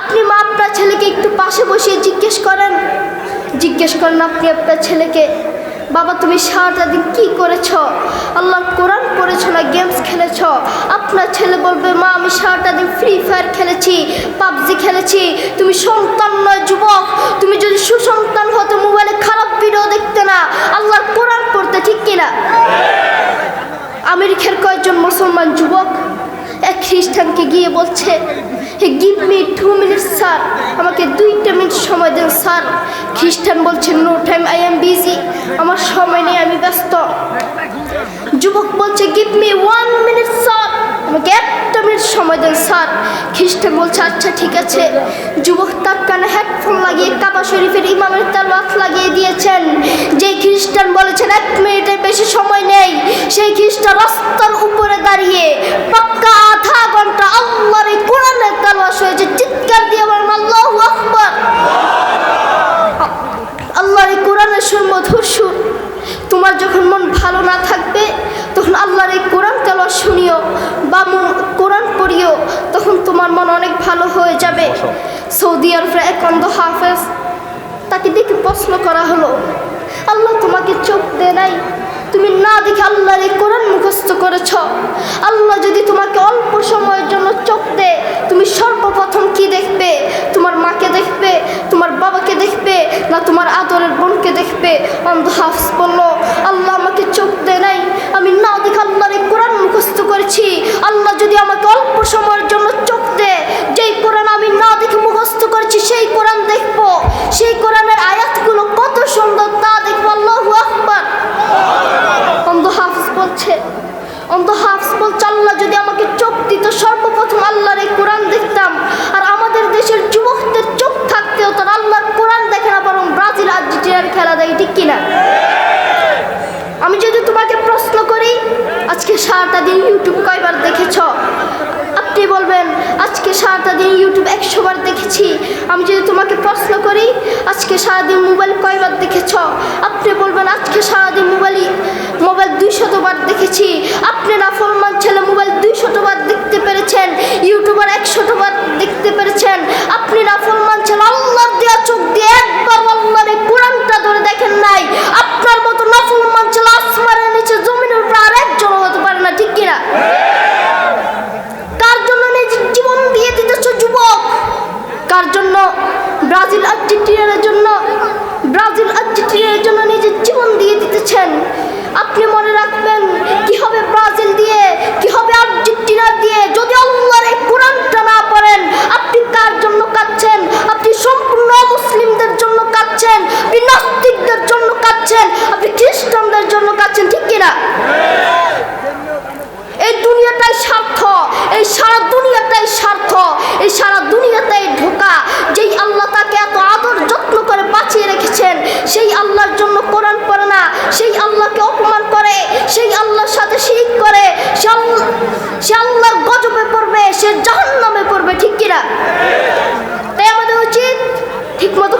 আপনি মা আপনার ছেলেকে একটু পাশে বসিয়ে জিজ্ঞেস করেন আপনি আপনার ছেলেকে, বাবা তুমি সারাটা দিন কী করেছ? আল্লাহর কোরআন পড়েছো না গেমস খেলেছ? আপনার ছেলে বলবে মা আমি সারাটা দিন ফ্রি ফায়ার খেলেছি, পাবজি খেলেছি। তুমি সন্তান নয় যুবক, তুমি যদি সুসন্তান হতে মোবাইলে খারাপ ভিডিও দেখতে না, আল্লাহর কোরআন পড়তে, ঠিক কিনা? আমেরিকার কয়েকজন মুসলমান যুবক এক খ্রিস্টানকে গিয়ে বলছে, hey give me 2 minute sir, আমাকে 2টা মিনিট সময় দেন স্যার। খ্রিস্টান বলছে no time, I am busy, আমার সময় নেই, আমি ব্যস্ত। যুবক বলছে গিভ মি 1 মিনিট স্যার, আমাকে 1টা মিনিট সময় দেন স্যার। খ্রিস্টান বলছে আচ্ছা ঠিক আছে। যুবক তার কানে হেডফোন লাগিয়ে কাবা শরীফের ইমামের তেলাওয়াত লাগিয়ে দিয়েছেন। যেই খ্রিস্টান বলেছেন 1 মিনিটের বেশি সময় নেই, সেই খ্রিস্টান রাস্তার উপরে দাঁড়িয়ে পাক্কা আধা ঘন্টা আল্লাহর এই কোরআনের তেলাওয়াত হয়েছে। চিৎকার দিয়ে বলেন আল্লাহু আকবার। আল্লাহর এই কোরআনের সুর মধুর সুর। তোমার যখন মন ভালো না থাকবে তখন আল্লাহর এই কোরআন তেলাওয়াত শুনিও বা কোরআন পড়িও, তখন তোমার মন অনেক ভালো হয়ে যাবে। সৌদি আরবের এক অন্ধ হাফেজ, তাকে দেখে প্রশ্ন করা হলো, আল্লাহ তোমাকে চোখ দেয় নাই, তুমি না দেখে আল্লাহর এই কোরআন মুখস্থ করেছ। আল্লাহ যদি তোমাকে অল্প সময়ের জন্য চোখ দেয়, তুমি সর্বপ্রথম কি দেখবে? তোমার মাকে দেখবে, তোমার বাবাকে দেখবে, না তোমার আদরের বোনকে দেখবে? অন্ধ হাফেজ বলল, আল্লাহ আমাকে চোখ দেয় নাই, আমি না দেখে আল্লাহর এই কোরআন মুখস্থ করেছি। আল্লাহ যদি আমাকে অল্প সময়ের জন্য চোখ দেয়, যেই কোরআন আমি না দেখে মুখস্থ করেছি সেই কোরআন দেখবো, সেই কোরআনের আয়াতগুলো কত সুন্দর তা দেখবো। আল্লাহু আকবার। অন্ধ হাফেজ বলছে আল্লাহ যদি আমাকে চোখ দিত, সর্বপ্রথম আল্লাহর এই কোরআন দেখতাম। আর আমাদের দেশের যুবকদের চোখ থাকতেও তার আল্লাহর কোরআন দেখে না, বরং ব্রাজিল আর্জেন্টিনার খেলা দেয়, ঠিক কিনা? আমি যদি তোমাকে প্রশ্ন করি আজকে সারাটা দিন ইউটিউব কয়বার দেখেছ? আপনি বলবেন আজকে সারাটা দিন ইউটিউব 100 বার দেখেছি। আমি যদি তোমাকে প্রশ্ন করি আজকে সারাদিন মোবাইল কয়বার দেখেছ? আপনি বলবেন আজকে সারাদিন মোবাইল 200 বার দেখেছি। আপনি নাফরমান ছেলে মোবাইল 200 বার দেখতে পেরেছেন, ইউটিউবার 100 বার দেখতে পেরেছেন। আপনি নাফরমান ছেলে আল্লাহর দেয়া চোখ দিয়ে একবার আল্লাহর এই কোরআনটা ধরে দেখেন নাই। আপনার মতো নাফরমান ছেলে আসমানের নিচে জমিনের উপর আরেকজন হতে পারে না, ঠিক কিনা? কার জন্য নিজের জীবন দিয়ে দিতেছ যুবক? কার জন্য? ব্রাজিল আর্জেন্টিনার জন্য নিজের জীবন দিয়ে দিতেছেন। আপনি মনে রাখবেন কি হবে ব্রাজিল দিয়ে, কি হবে আর্জেন্টিনা দিয়ে যদি আল্লাহর এই কোরআনটা না পড়েন। আপনি কার জন্য কাঁদছেন? আপনি সম্পূর্ণ মুসলিমদের জন্য কাঁদছেন, আপনি নাস্তিকদের জন্য কাঁদছেন, আপনি খ্রিস্টানদের জন্য কাঁদছেন, ঠিক কিনা? এই দুনিয়াটাই স্বার্থ, এই সারা দুনিয়াটাই স্বার্থ, এই সারা দুনিয়াটাই ধোঁকা। যেই আল্লাহ তাকে এত আদর যত্ন করে বাঁচিয়ে রেখেছেন, সেই আল্লাহর জন্য কোরআন পড়ে না, সেই আল্লাহকে অপমান করে, সেই আল্লাহর সাথে শিরক করে, সে আল্লাহর গজবে পড়বে, সে জাহান্নামে পড়বে, ঠিক কিনা? তাই আমাদের উচিত ঠিকমতো